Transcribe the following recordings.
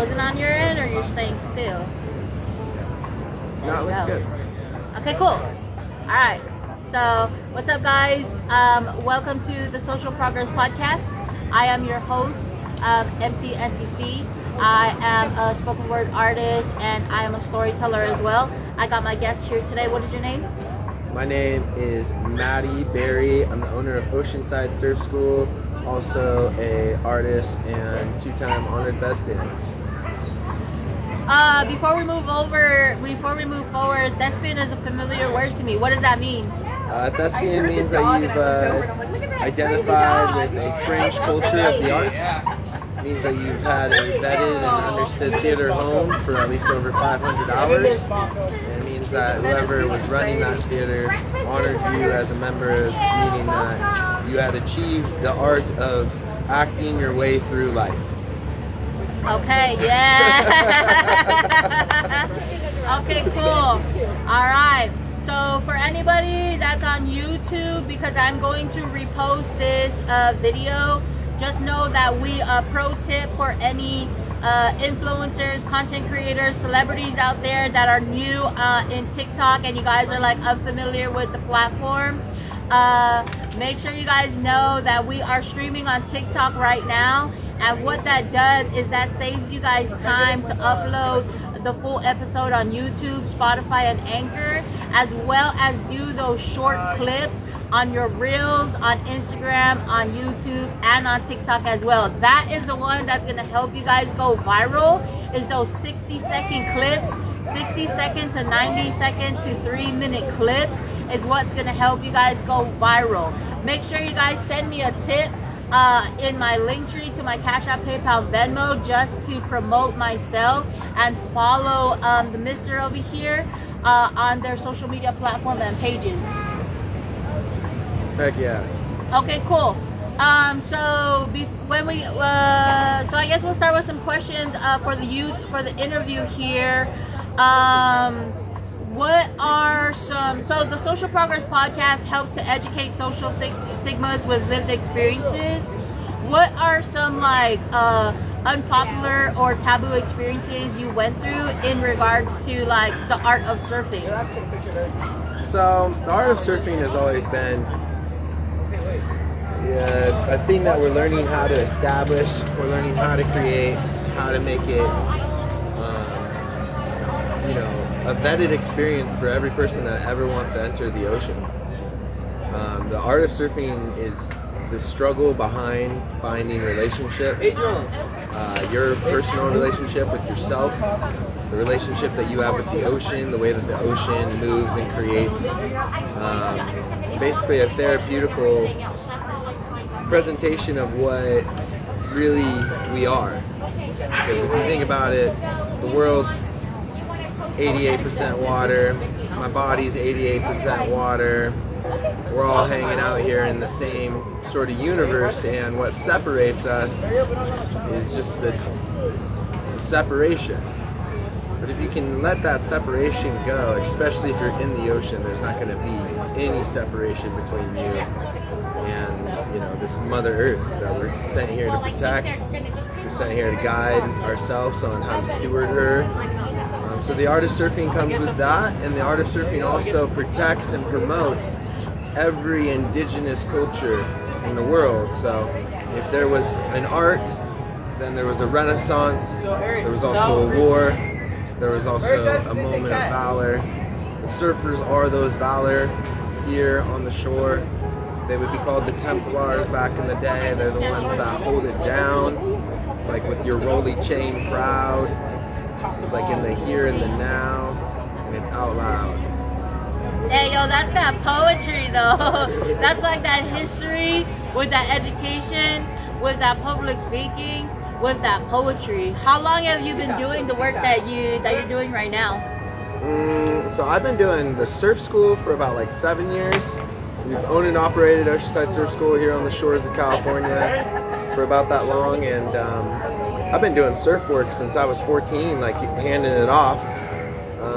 frozen on your end, or you're staying still? No, it looks good. Okay, cool. All right. So, what's up, guys? Welcome to the Social Progress Podcast. I am your host, MC NTC. I am a spoken word artist, and I am a storyteller as well. I got my guest here today. What is your name? My name is Maddie Berry. I'm the owner of Oceanside Surf School, also a artist and two-time honored thespian. Before we move forward, thespian is a familiar word to me. What does that mean? Thespian means that you've identified with a fringe culture of the arts. It means that you've had a vetted and understood theater home for at least over 500 hours. And it means that whoever was running that theater honored you as a member, meaning that you had achieved the art of acting your way through life. Okay, yeah. Okay, cool. All right. So for anybody that's on YouTube, because I'm going to repost this video, just know that pro tip for any influencers, content creators, celebrities out there that are new in TikTok and you guys are like unfamiliar with the platform, make sure you guys know that we are streaming on TikTok right now. And what that does is that saves you guys time to upload the full episode on YouTube, Spotify, and Anchor, as well as do those short clips on your Reels, on Instagram, on YouTube, and on TikTok as well. That is the one that's gonna help you guys go viral, is those 60-second clips, 60 second to 90 second to 3-minute clips is what's gonna help you guys go viral. Make sure you guys send me a tip in my link tree to my Cash App, PayPal, Venmo, just to promote myself, and follow the Mister over here on their social media platform and pages. Heck yeah. Okay, cool. So I guess we'll start with some questions for the interview here. What are so the Social Progress Podcast helps to educate social stigmas with lived experiences. What are some like unpopular or taboo experiences you went through in regards to like the art of surfing? So the art of surfing has always been a thing that we're learning how to establish, we're learning how to create, how to make it a vetted experience for every person that ever wants to enter the ocean. The art of surfing is the struggle behind finding relationships, your personal relationship with yourself, the relationship that you have with the ocean, the way that the ocean moves and creates basically a therapeutical presentation of what really we are. Because if you think about it, the world's 88% water, my body's 88% water, we're all hanging out here in the same sort of universe, and what separates us is just the separation. But if you can let that separation go, especially if you're in the ocean, there's not going to be any separation between you and this Mother Earth that we're sent here to protect. We're sent here to guide ourselves on how to steward her. So the art of surfing comes with that, and the art of surfing also protects and promotes every indigenous culture in the world. So if there was an art, then there was a renaissance, there was also a war, there was also a moment of valor. The surfers are those valor here on the shore. They would be called the Templars back in the day. They're the ones that hold it down. It's like with your roly chain proud. It's like in the here and the now, and it's out loud. Hey, yo, that's that poetry, though. That's like that history with that education, with that public speaking, with that poetry. How long have you been doing the work that you're doing right now? So I've been doing the surf school for about like 7 years. We've owned and operated Oceanside Surf School here on the shores of California for about that long, and I've been doing surf work since I was 14, like handing it off.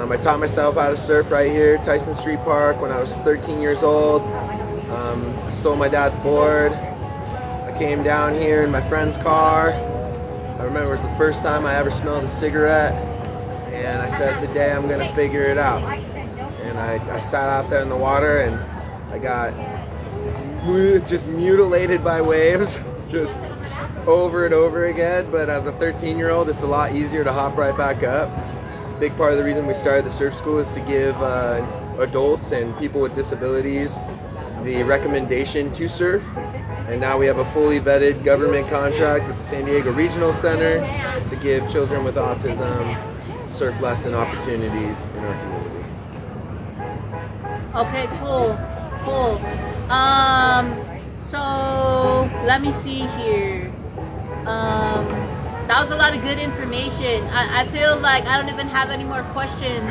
I taught myself how to surf right here, Tyson Street Park, when I was 13 years old. I stole my dad's board. I came down here in my friend's car. I remember it was the first time I ever smelled a cigarette, and I said, today I'm gonna figure it out. And I sat out there in the water, and I got just mutilated by waves, just over and over again. But as a 13-year-old, it's a lot easier to hop right back up. Big part of the reason we started the surf school is to give adults and people with disabilities the recommendation to surf. And now we have a fully vetted government contract with the San Diego Regional Center to give children with autism surf lesson opportunities in our community. Okay, cool. So let me see here. That was a lot of good information. I feel like I don't even have any more questions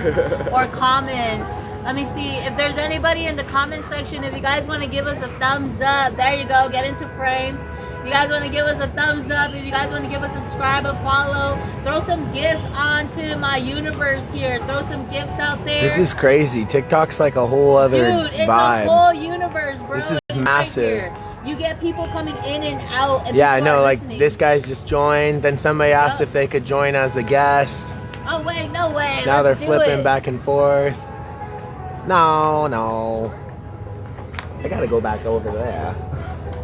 or comments. Let me see if there's anybody in the comment section. If you guys want to give us a thumbs up, there you go, get into frame. If you guys want to give us a thumbs up, if you guys want to give us a subscribe and follow, throw some gifts onto my universe here. Throw some gifts out there. This is crazy. TikTok's like a whole other Dude, it's vibe. a whole universe, bro. This is It's massive. right here. You get people coming in and out. And Yeah, I people know. are Like listening. this guy's just joined. Then somebody asked Yep. if they could join as a guest. Oh wait, no way. Now Let's they're do flipping it. back and forth. No. I gotta go back over there.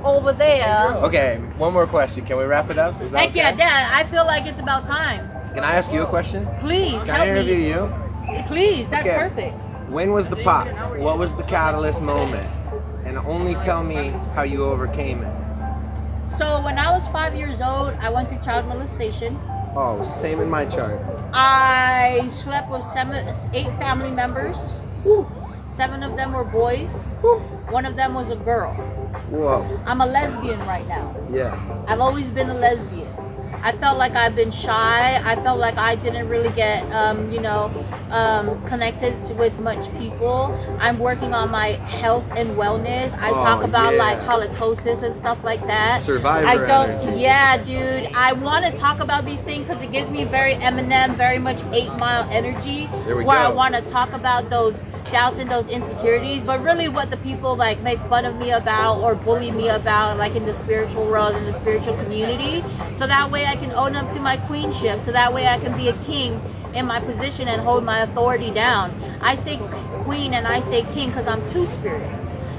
Over there. Okay, one more question. Can we wrap it up? Is that Heck yeah, okay? Dad. I feel like it's about time. Can I ask you a question? Please Can I help interview me. you? Please, that's Okay. perfect. When was the pop? What was the catalyst moment? And only tell me how you overcame it. So when I was 5 years old, I went through child molestation. Oh, same in my chart. I slept with 8 family members. 7 of them were boys. 1 of them was a girl. Whoa. I'm a lesbian right now. Yeah. I've always been a lesbian. I felt like I've been shy. I felt like I didn't really get, connected with much people. I'm working on my health and wellness. I talk about like halitosis and stuff like that. Survivor I don't. energy. Yeah, dude. I want to talk about these things because it gives me very Eminem, very much 8 Mile energy. There we where go. I want to talk about those doubts and those insecurities, but really what the people like make fun of me about or bully me about, like in the spiritual world, in the spiritual community, so that way I can own up to my queenship, so that way I can be a king in my position and hold my authority down. I say queen and I say king because I'm two-spirit.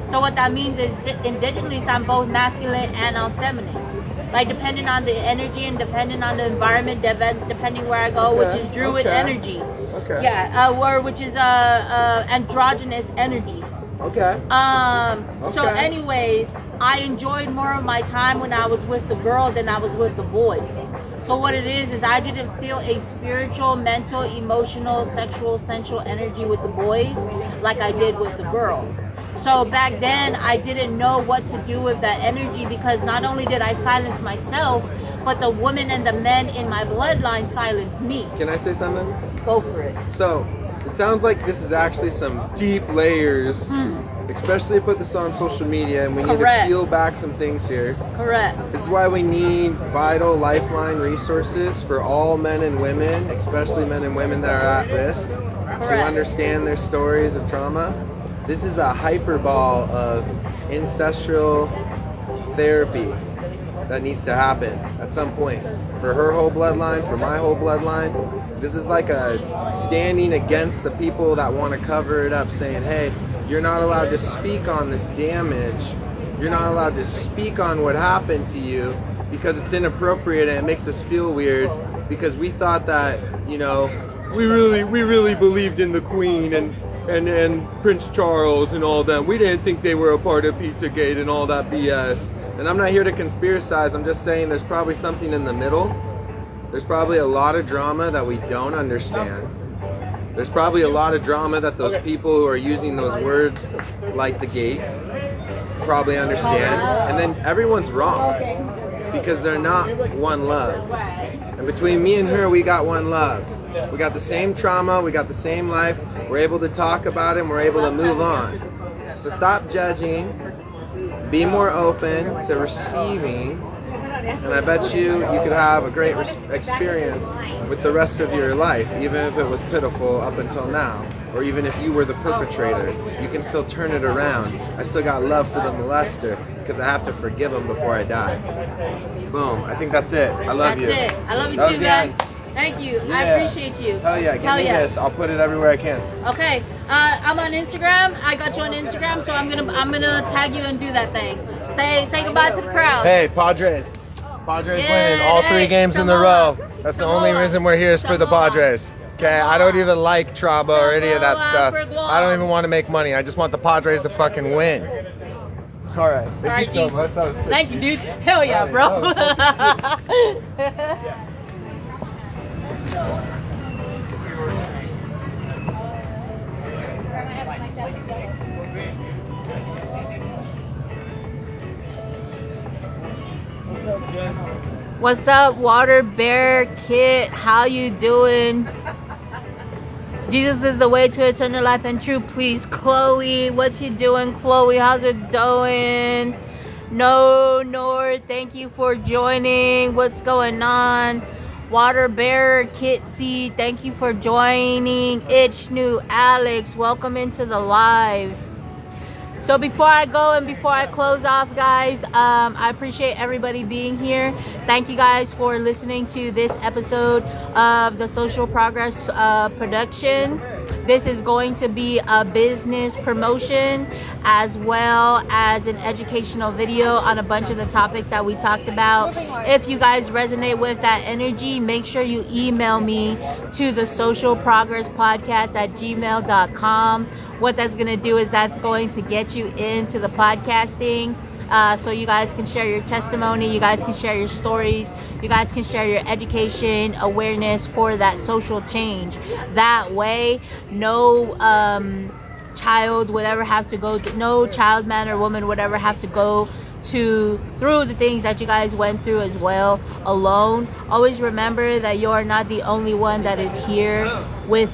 So what that means is indigenously I'm both masculine and I'm feminine. Like depending on the energy and depending on the environment, depending where I go, which is druid energy. Okay. Yeah, which is androgynous energy. Okay. So anyways, I enjoyed more of my time when I was with the girl than I was with the boys. So what it is I didn't feel a spiritual, mental, emotional, sexual, sensual energy with the boys like I did with the girl. So back then I didn't know what to do with that energy because not only did I silence myself, but the women and the men in my bloodline silenced me. Can I say something? Go for it. So, it sounds like this is actually some deep layers, especially put this on social media, and we need to peel back some things here. Correct. This is why we need vital lifeline resources for all men and women, especially men and women that are at risk, to understand their stories of trauma. This is a hyperbole of ancestral therapy that needs to happen at some point for her whole bloodline, for my whole bloodline. This is like a standing against the people that want to cover it up, saying, hey, you're not allowed to speak on this damage. You're not allowed to speak on what happened to you because it's inappropriate and it makes us feel weird because we thought that, you know, we really believed in the Queen and Prince Charles and all them. We didn't think they were a part of Pizzagate and all that BS. And I'm not here to conspiracize, I'm just saying there's probably something in the middle. There's probably a lot of drama that we don't understand. There's probably a lot of drama that those people who are using those words like the gate probably understand. And then everyone's wrong because they're not one love. And between me and her, we got one love. We got the same trauma, we got the same life. We're able to talk about it and we're able to move on. So stop judging. Be more open to receiving, and I bet you could have a great experience with the rest of your life, even if it was pitiful up until now. or even if you were the perpetrator, you can still turn it around. I still got love for the molester because I have to forgive him before I die. Boom. I think that's it. I love you. That's it. I love you That too, was the man. end. Thank you. Yeah. I appreciate you. Hell yeah. Give me this. I'll put it everywhere I can. Okay. I'm on Instagram. I got you on Instagram, so I'm gonna tag you and do that thing. Say goodbye to the crowd. Hey, Padres. Padres Yeah, winning all 3 hey, games in a Samoa. row. That's the Samoa. only reason we're here is for the Samoa. Padres. Okay, I don't even like Traba or any of that Samoa stuff. for Guam. I don't even want to make money. I just want the Padres to fucking win. All right. Thank All right, you so G. much. That was sick. Thank you, dude. Hell yeah, bro. What's up, Water Bear Kid? How you doing? Jesus is the way to eternal life and true. Please, Chloe, what you doing, Chloe? How's it going? No, Nor, thank you for joining. What's going on? Water Bear Kitsy, thank you for joining. Itch New Alex, welcome into the live. So before I go and before I close off, guys, I appreciate everybody being here. Thank you guys for listening to this episode of the Social Progress production. This is going to be a business promotion as well as an educational video on a bunch of the topics that we talked about. If you guys resonate with that energy, make sure you email me to the socialprogresspodcast@gmail.com. What that's going to do is that's going to get you into the podcasting. So you guys can share your testimony, you guys can share your stories, you guys can share your education, awareness for that social change. That way, no child would ever have to go, no child, man or woman would ever have to go through the things that you guys went through as well alone. Always remember that you are not the only one that is here with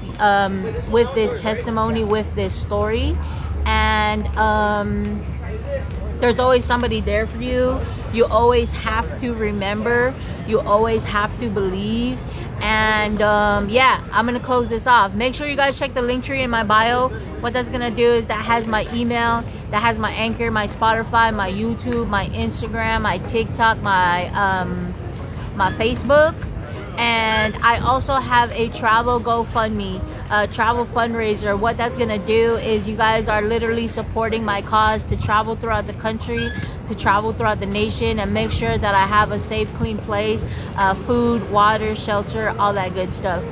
this testimony, with this story, and there's always somebody there for you. You always have to remember, you always have to believe. And yeah, I'm gonna close this off. Make sure you guys check the link tree in my bio. What that's gonna do is that has my email, that has my Anchor, my Spotify, my YouTube, my Instagram, my TikTok, my my Facebook. And I also have a travel GoFundMe, travel fundraiser. What that's gonna do is you guys are literally supporting my cause to travel throughout the country, to travel throughout the nation, and make sure that I have a safe, clean place, food, water, shelter, all that good stuff.